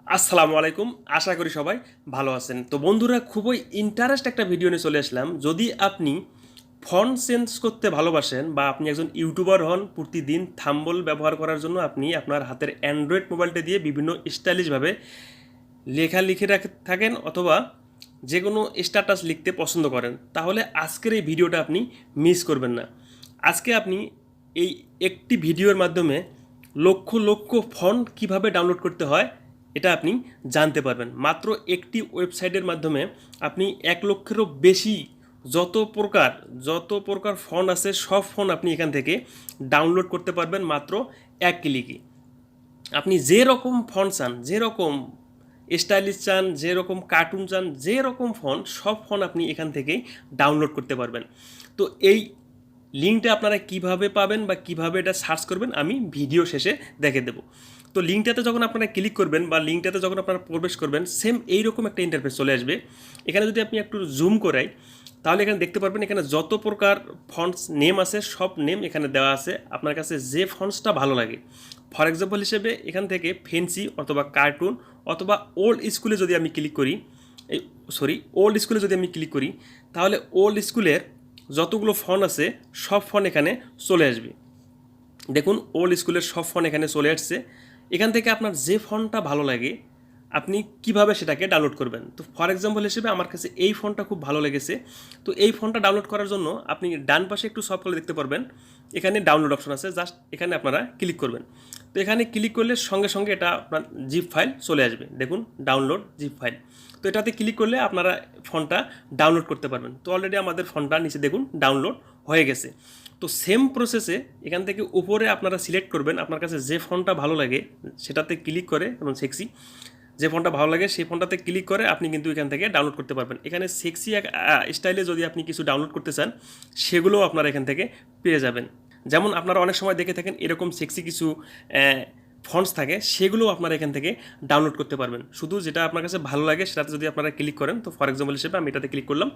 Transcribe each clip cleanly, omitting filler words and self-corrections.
আসসালামু আলাইকুম। আশা করি সবাই ভালো আছেন। তো বন্ধুরা, খুবই ইন্টারেস্ট একটা ভিডিও নিয়ে চলে আসলাম। যদি আপনি ফন্ট চেঞ্জ করতে ভালোবাসেন বা আপনি একজন ইউটিউবার হন, প্রতিদিন থাম্বনেল ব্যবহার করার জন্য আপনি আপনার হাতের অ্যান্ড্রয়েড মোবাইলটা দিয়ে বিভিন্ন স্টাইলিশভাবে লেখা লিখে থাকেন অথবা যে কোনো স্ট্যাটাস লিখতে পছন্দ করেন, তাহলে আজকের এই ভিডিওটা আপনি মিস করবেন না। আজকে আপনি এই একটি ভিডিওর মাধ্যমে লক্ষ লক্ষ ফন্ট কিভাবে ডাউনলোড করতে হয় এটা আপনি জানতে পারবেন। মাত্র একটি ওয়েবসাইটের মাধ্যমে আপনি 1 লক্ষেরও বেশি যত প্রকার ফন্ট আছে সব ফন্ট আপনি এখান থেকে ডাউনলোড করতে পারবেন মাত্র 1 ক্লিকে। আপনি যে রকম ফন্ট চান, যেরকম স্টাইলিশ চান, যেরকম কার্টুন চান, যে রকম ফন্ট সব ফন্ট আপনি এখান থেকেই ডাউনলোড করতে পারবেন। তো এই লিঙ্কটা আপনারা কিভাবে পাবেন বা কিভাবে এটা সার্চ করবেন আমি ভিডিও শেষে দেখে দেব। তো লিঙ্কটাতে যখন আপনারা ক্লিক করবেন বা লিঙ্কটাতে যখন আপনারা প্রবেশ করবেন, সেম এইরকম একটা ইন্টারফেস চলে আসবে। এখানে যদি আপনি একটু জুম করাই তাহলে এখানে দেখতে পারবেন এখানে যত প্রকার ফন্টস নেম আছে সব নেম এখানে দেওয়া আছে। আপনার কাছে যে ফন্টসটা ভালো লাগে, ফর এক্সাম্পল হিসেবে এখান থেকে ফেন্সি অথবা কার্টুন অথবা ওল্ড স্কুলে যদি আমি ক্লিক করি, ওল্ড স্কুলে যদি আমি ক্লিক করি তাহলে ওল্ড স্কুলের যতগুলো ফন্ট আছে সব ফন্ট এখানে চলে আসবে। দেখুন, ওল্ড স্কুলের সব ফন্ট এখানে চলে আসছে। এখান থেকে আপনার যে ফন্টটা ভালো লাগে আপনি কিভাবে সেটাকে ডাউনলোড করবেন। তো ফর এক্সাম্পল হিসেবে আমার কাছে এই ফন্টটা খুব ভালো লেগেছে। তো এই ফন্টটা ডাউনলোড করার জন্য আপনি ডান পাশে একটু সব করে দেখতে পারবেন, এখানে ডাউনলোড অপশন আছে, জাস্ট এখানে আপনারা ক্লিক করবেন। তো এখানে ক্লিক করলে সঙ্গে সঙ্গে এটা আপনার জিপ ফাইল চলে আসবে। দেখুন, ডাউনলোড জিপ ফাইল। তো এটাতে ক্লিক করলে আপনারা ফন্টটা ডাউনলোড করতে পারবেন। তো অলরেডি আমাদের ফন্টটা নিচে দেখুন ডাউনলোড হয়ে গেছে। তো সেম প্রসেসে এখান থেকে উপরে আপনারা সিলেক্ট করবেন আপনার কাছে যে ফন্টটা ভালো লাগে, সেটাতে ক্লিক করে, যেমন সেক্সি, যে ফোনটা ভালো লাগে সেই ফোনটাতে ক্লিক করে আপনি কিন্তু এখান থেকে ডাউনলোড করতে পারবেন। এখানে সেক্সি স্টাইলে যদি আপনি কিছু ডাউনলোড করতে চান সেগুলোও আপনারা এখান থেকে পেয়ে যাবেন। যেমন আপনারা অনেক সময় দেখে থাকেন এরকম সেক্সি কিছু ফন্টস থাকে, সেগুলোও আপনারা এখান থেকে ডাউনলোড করতে পারবেন। শুধু যেটা আপনার কাছে ভালো লাগে সেটাতে যদি আপনারা ক্লিক করেন, তো ফর এক্সাম্পল হিসেবে আমি এটাতে ক্লিক করলাম,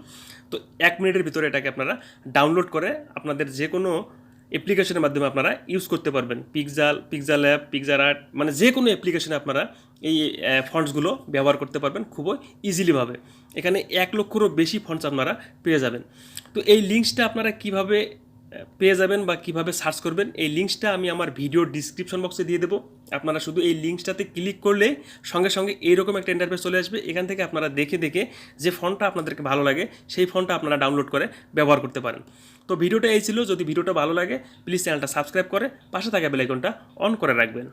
তো 1 মিনিটের ভিতরে এটাকে আপনারা ডাউনলোড করে আপনাদের যে কোনো অ্যাপ্লিকেশনের মাধ্যমে আপনারা ইউজ করতে পারবেন। পিক্সাল অ্যাপ, পিকজার আর্ট, মানে যে কোনো অ্যাপ্লিকেশনে আপনারা এই ফন্টসগুলো ব্যবহার করতে পারবেন খুবই ইজিলিভাবে। এখানে 1 লক্ষেরও বেশি ফন্টস আপনারা পেয়ে যাবেন। তো এই লিঙ্কসটা আপনারা কিভাবে পেয়ে যাবেন বা কিভাবে সার্চ করবেন, এই লিঙ্কসটা আমি আমার ভিডিওর ডিসক্রিপশন বক্সে দিয়ে দেবো। আপনারা শুধু এই লিঙ্কসটাতে ক্লিক করলে সঙ্গে সঙ্গে এইরকম একটা ইন্টারফেস চলে আসবে। এখান থেকে আপনারা দেখে দেখে যে ফন্টটা আপনাদেরকে ভালো লাগে সেই ফন্টটা আপনারা ডাউনলোড করে ব্যবহার করতে পারেন। তো ভিডিওটা এই ছিল। যদি ভিডিওটা ভালো লাগে প্লিজ চ্যানেলটা সাবস্ক্রাইব করে পাশে থাকা বেল আইকনটা অন করে রাখবেন।